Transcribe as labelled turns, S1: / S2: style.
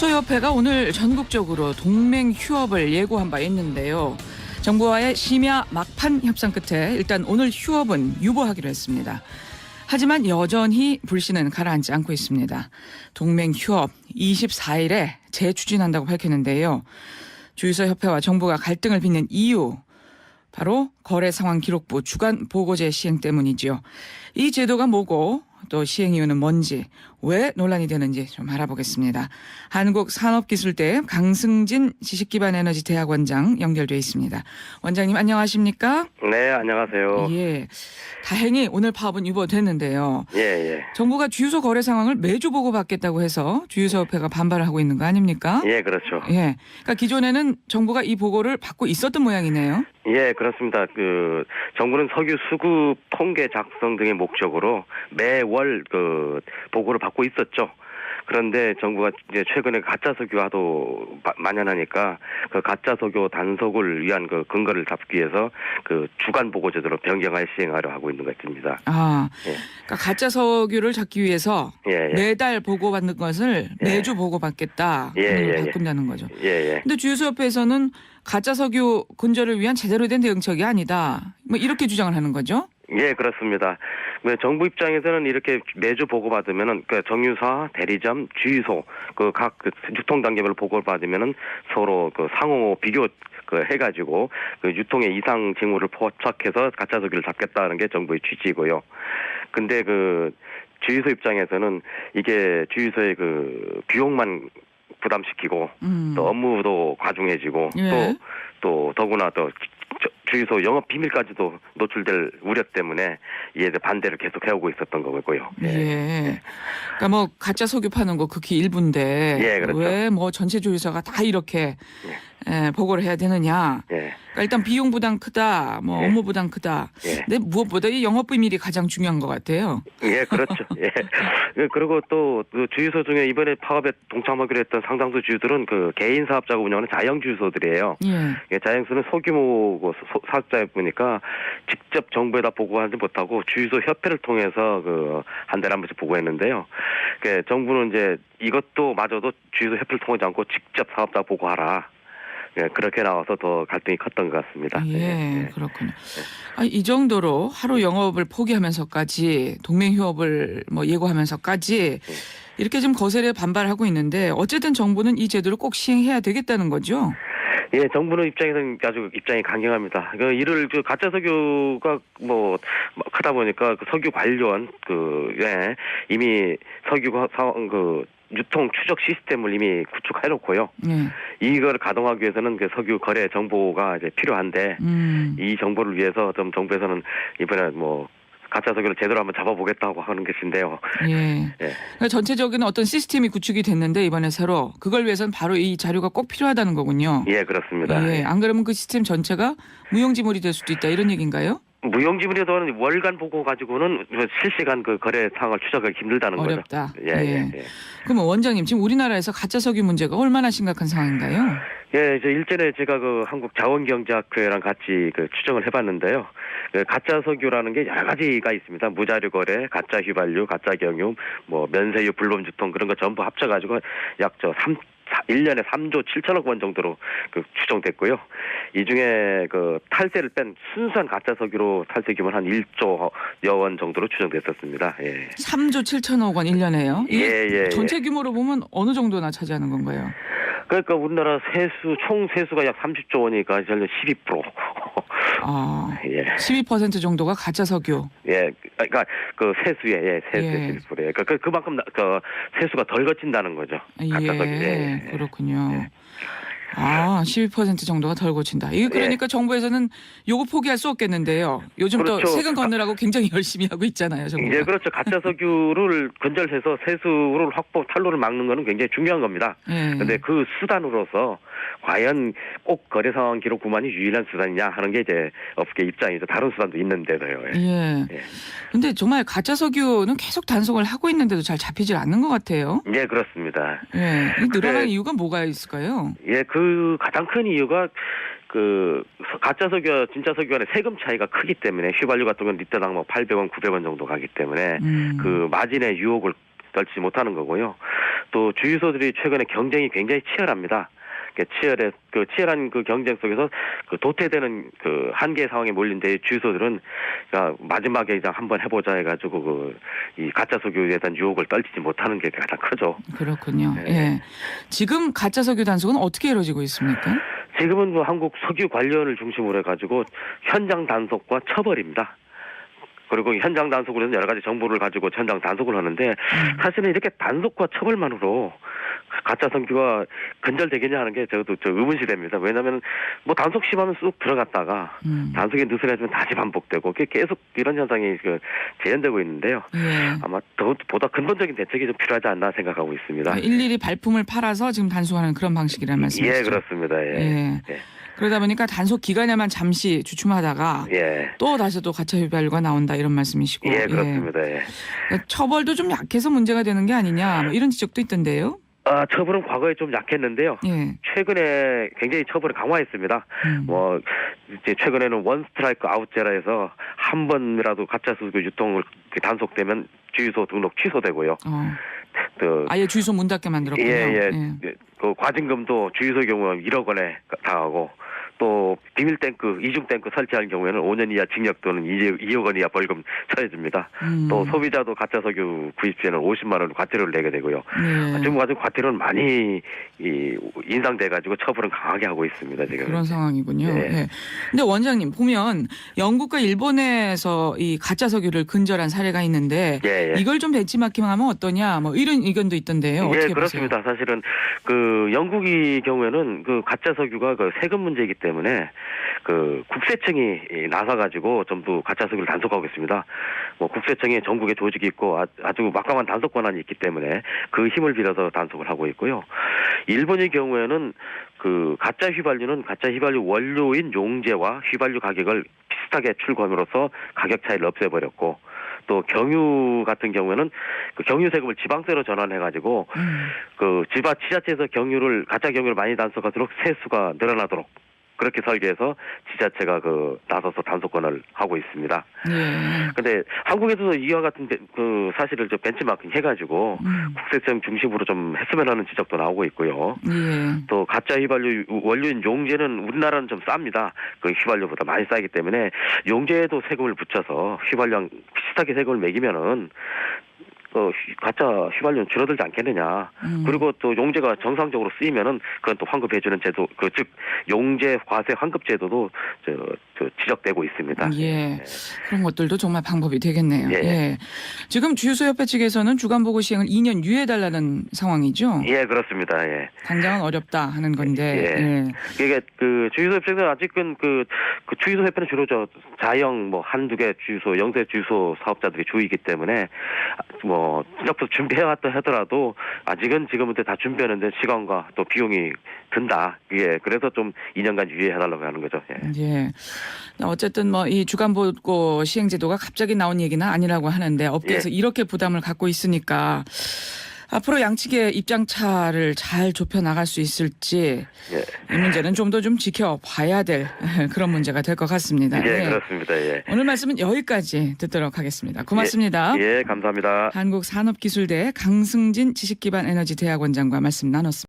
S1: 주유소협회가 오늘 전국적으로 동맹 휴업을 예고한 바 있는데요. 정부와의 심야 막판 협상 끝에 일단 오늘 휴업은 유보하기로 했습니다. 하지만 여전히 불씨는 가라앉지 않고 있습니다. 동맹 휴업 24일에 재추진한다고 밝혔는데요. 주유소협회와 정부가 갈등을 빚는 이유, 바로 거래상황기록부 주간 보고제 시행 때문이죠. 이 제도가 뭐고 또 시행 이유는 뭔지, 왜 논란이 되는지 좀 알아보겠습니다. 한국산업기술대 강승진 지식기반에너지대학원장 연결돼 있습니다. 원장님 안녕하십니까?
S2: 네, 안녕하세요.
S1: 예, 다행히 오늘 파업은 유보됐는데요.
S2: 예.
S1: 정부가 주유소 거래 상황을 매주 보고받겠다고 해서 주유소협회가 반발을 하고 있는 거 아닙니까?
S2: 예, 그렇죠.
S1: 예, 그러니까 기존에는 정부가 이 보고를 받고 있었던 모양이네요.
S2: 예, 그렇습니다. 정부는 석유 수급 통계 작성 등의 목적으로 매월 보고를 받고 있었죠. 그런데 정부가 이제 최근에 가짜 석유화도 만연하니까 그 가짜 석유 단속을 위한 그 근거를 잡기 위해서 그 주간 보고 제도로 변경하여 시행하려 하고 있는 것 같습니다.
S1: 아,
S2: 예.
S1: 그러니까 가짜 석유를 잡기 위해서
S2: 예.
S1: 매달 보고받는 것을 매주 보고받겠다.
S2: 예.
S1: 바꾼다는 거죠.
S2: 예.
S1: 근데 주유소협회에서는 가짜 석유 근절을 위한 제대로 된 대응책이 아니다. 뭐 이렇게 주장을 하는 거죠.
S2: 예, 그렇습니다. 정부 입장에서는 이렇게 매주 보고받으면은 그 정유사, 대리점, 주유소 각 유통 단계별로 보고를 받으면은 서로 상호 비교 해가지고 유통의 이상 징후를 포착해서 가짜 석유를 잡겠다는 게 정부의 취지고요. 근데 주유소 입장에서는 이게 주유소의 비용만 부담시키고 또 업무도 과중해지고
S1: 예.
S2: 또 더구나 또 주유소 영업 비밀까지도 노출될 우려 때문에 이에 대해 반대를 계속 해오고 있었던 거고요.
S1: 예. 그러니까 뭐 가짜 석유 파는 거 극히 일부인데
S2: 예, 그렇죠.
S1: 왜 뭐 전체 주유소가 다 이렇게 보고를 해야 되느냐.
S2: 예.
S1: 그러니까 일단 비용 부담 크다, 뭐 업무 부담 크다.
S2: 예.
S1: 근데 무엇보다 이 영업 비밀이 가장 중요한 것 같아요.
S2: 예, 그렇죠. 예. 그리고 또 주유소 중에 이번에 파업에 동참하기로 했던 상당수 주유들은 개인 사업자가 운영하는 자영 주유소들이에요.
S1: 예.
S2: 자영수는 소규모 사업자에 보니까 직접 정부에다 보고하지 못하고 주유소 협회를 통해서 한 달에 한 번씩 보고했는데요. 정부는 이제 이것도 마저도 주유소 협회를 통하지 않고 직접 사업자 보고하라. 예, 그렇게 나와서 더 갈등이 컸던 것 같습니다.
S1: 예, 그렇군요. 이 정도로 하루 영업을 포기하면서까지 동맹 휴업을 예고하면서까지 이렇게 좀 거세게 반발하고 있는데 어쨌든 정부는 이 제도를 꼭 시행해야 되겠다는 거죠.
S2: 예, 정부는 입장에서는 아주 입장이 강경합니다. 이를 가짜 석유가 크다 보니까 석유 관련 이미 석유 상황 유통 추적 시스템을 이미 구축해놓고요. 이걸 가동하기 위해서는 석유 거래 정보가 이제 필요한데 이 정보를 위해서 좀 정부에서는 이번에 가짜 석유를 제대로 한번 잡아보겠다고 하는 것인데요.
S1: 예. 그러니까 전체적인 어떤 시스템이 구축이 됐는데 이번에 새로 그걸 위해서는 바로 이 자료가 꼭 필요하다는 거군요.
S2: 예, 그렇습니다.
S1: 예. 안 그러면 그 시스템 전체가 무용지물이 될 수도 있다 이런 얘기인가요?
S2: 무용지물이라도 월간 보고 가지고는 실시간 거래 상황을 추적하기 힘들다는
S1: 어렵다.
S2: 거죠. 예.
S1: 그럼 원장님 지금 우리나라에서 가짜 석유 문제가 얼마나 심각한 상황인가요?
S2: 예, 일전에 제가 한국자원경제학회랑 같이 추정을 해봤는데요. 가짜 석유라는 게 여러 가지가 있습니다. 무자료 거래, 가짜 휘발유, 가짜 경유, 면세유, 불법 유통 그런 거 전부 합쳐가지고 약 1년에 3조 7천억 원 정도로 추정됐고요. 이 중에 탈세를 뺀 순수한 가짜 석유로 탈세 규모는 한 1조여 원 정도로 추정됐었습니다. 예.
S1: 3조 7천억 원 1년에요?
S2: 예.
S1: 전체 규모로 보면 어느 정도나 차지하는 건가요?
S2: 그러니까 우리나라 총 세수가 약 30조 원이니까 전년 12%.
S1: 예. 12% 정도가 가짜 석유.
S2: 예, 그러니까 세수에 세수에 12%에 그만큼 세수가 덜 거친다는 거죠. 가짜 석유.
S1: 예. 그렇군요. 12% 정도가 덜 고친다. 이게 그러니까 정부에서는 요거 포기할 수 없겠는데요. 요즘
S2: 그렇죠.
S1: 또 세금 걷느라고 굉장히 열심히 하고 있잖아요. 정부가.
S2: 예, 그렇죠. 가짜 석유를 근절해서 세수를 탈루를 막는 거는 굉장히 중요한 겁니다. 그런데 그 수단으로서 과연 꼭 거래 상황 기록부만이 유일한 수단이냐 하는 게 이제 업계 입장이죠. 다른 수단도 있는데도요.
S1: 예. 근데 정말 가짜 석유는 계속 단속을 하고 있는데도 잘 잡히질 않는 것 같아요.
S2: 예, 그렇습니다.
S1: 예. 늘어난 이유가 뭐가 있을까요?
S2: 예, 가장 큰 이유가 가짜 석유와 진짜 석유 간의 세금 차이가 크기 때문에 휘발유 같은 건 리터당 800원, 900원 정도 가기 때문에 마진의 유혹을 떨치지 못하는 거고요. 또 주유소들이 최근에 경쟁이 굉장히 치열합니다. 치열한 그 경쟁 속에서 그 도태되는 그 한계 상황에 몰린 데 주유소들은 마지막에 그냥 한번 해보자 해가지고 이 가짜 석유에 대한 유혹을 떨치지 못하는 게 가장 크죠.
S1: 그렇군요.
S2: 네.
S1: 예. 지금 가짜 석유 단속은 어떻게 이루어지고 있습니까?
S2: 지금은 뭐 한국 석유 관련을 중심으로 해가지고 현장 단속과 처벌입니다. 그리고 현장 단속으로 해서 여러 가지 정보를 가지고 현장 단속을 하는데 사실은 이렇게 단속과 처벌만으로 가짜 석유가 근절되겠냐 하는 게 저도 의문시됩니다. 왜냐하면 뭐 단속 심하면 쑥 들어갔다가 단속이 느슨해지면 다시 반복되고 계속 이런 현상이 재현되고 있는데요.
S1: 예.
S2: 아마 보다 근본적인 대책이 좀 필요하지 않나 생각하고 있습니다.
S1: 일일이 발품을 팔아서 지금 단속하는 그런 방식이라는 말씀이시죠?
S2: 예, 그렇습니다. 예.
S1: 예.
S2: 예.
S1: 그러다 보니까 단속 기간에만 잠시 주춤하다가
S2: 예.
S1: 또 다시 또 가짜 휘발유가 나온다 이런 말씀이시고.
S2: 예, 그렇습니다. 예.
S1: 그러니까 처벌도 좀 약해서 문제가 되는 게 아니냐 뭐 이런 지적도 있던데요.
S2: 처벌은 과거에 좀 약했는데요.
S1: 예.
S2: 최근에 굉장히 처벌을 강화했습니다. 뭐 이제 최근에는 원 스트라이크 아웃제라 해서 한 번이라도 가짜 석유 유통을 단속되면 주유소 등록 취소되고요.
S1: 아예 주유소 문 닫게 만들었군요.
S2: 예. 그 과징금도 주유소 경우는 1억 원에 당하고 또 비밀 탱크, 이중 탱크 설치하는 경우에는 5년 이하 징역 또는 2억 원 이하 벌금 처해집니다. 또 소비자도 가짜 석유 구입 시에는 50만 원 과태료를 내게 되고요. 지금 가지고 과태료는 많이 인상돼 가지고 처벌은 강하게 하고 있습니다. 지금
S1: 그런 상황이군요.
S2: 예.
S1: 예. 근데 원장님 보면 영국과 일본에서 이 가짜 석유를 근절한 사례가 있는데
S2: 예.
S1: 이걸 좀 벤치마킹하면 어떠냐 뭐 이런 의견도 있던데요. 어떻게
S2: 예, 그렇습니다.
S1: 보세요?
S2: 사실은 그 영국의 경우에는 그 가짜 석유가 그 세금 문제이기 때문에 그 국세청이 나서 가지고 전부 가짜 석유를 단속하고 있습니다. 뭐 국세청에 전국에 조직이 있고 아주 막강한 단속 권한이 있기 때문에 그 힘을 빌어서 단속을 하고 있고요. 일본의 경우에는 그 가짜 휘발유 원료인 용제와 휘발유 가격을 비슷하게 출고함으로써 가격 차이를 없애버렸고 또 경유 같은 경우에는 그 경유 세금을 지방세로 전환해가지고 그 지자체에서 가짜 경유를 많이 단속하도록 세수가 늘어나도록 그렇게 설계해서 지자체가 나서서 단속권을 하고 있습니다. 근데 한국에서도 이와 같은 그 사실을 좀 벤치마킹 해가지고 국세청 중심으로 좀 했으면 하는 지적도 나오고 있고요. 또 가짜 휘발유 원료인 용제는 우리나라는 좀 쌉니다. 그 휘발유보다 많이 싸기 때문에 용제에도 세금을 붙여서 휘발유랑 비슷하게 세금을 매기면은 가짜 휘발유는 줄어들지 않겠느냐. 그리고 또 용제가 정상적으로 쓰이면은 그건 또 환급해주는 제도, 즉 용제 과세 환급 제도도 지적되고 있습니다.
S1: 예. 그런 것들도 정말 방법이 되겠네요. 예. 지금 주유소협회 측에서는 주간 보고 시행을 2년 유예해달라는 상황이죠.
S2: 예, 그렇습니다. 예.
S1: 당장은 어렵다 하는 건데.
S2: 이게 그 주유소협회는 아직은 그 주유소협회는 주로 자영 한두 개 주유소, 영세 주유소 사업자들이 주이기 때문에 시작부터 준비해왔다 하더라도 아직은 지금부터 다 준비하는데 시간과 또 비용이 든다. 예, 그래서 좀 2년간 유예해달라고 하는 거죠.
S1: 예. 어쨌든 이 주간 보고 시행 제도가 갑자기 나온 얘기는 아니라고 하는데 업계에서 이렇게 부담을 갖고 있으니까 앞으로 양측의 입장차를 잘 좁혀 나갈 수 있을지 이 문제는 좀 더 좀 지켜봐야 될 그런 문제가 될 것 같습니다.
S2: 예, 그렇습니다. 예.
S1: 오늘 말씀은 여기까지 듣도록 하겠습니다. 고맙습니다.
S2: 예, 감사합니다.
S1: 한국산업기술대 강승진 지식기반에너지대학원장과 말씀 나눴습니다.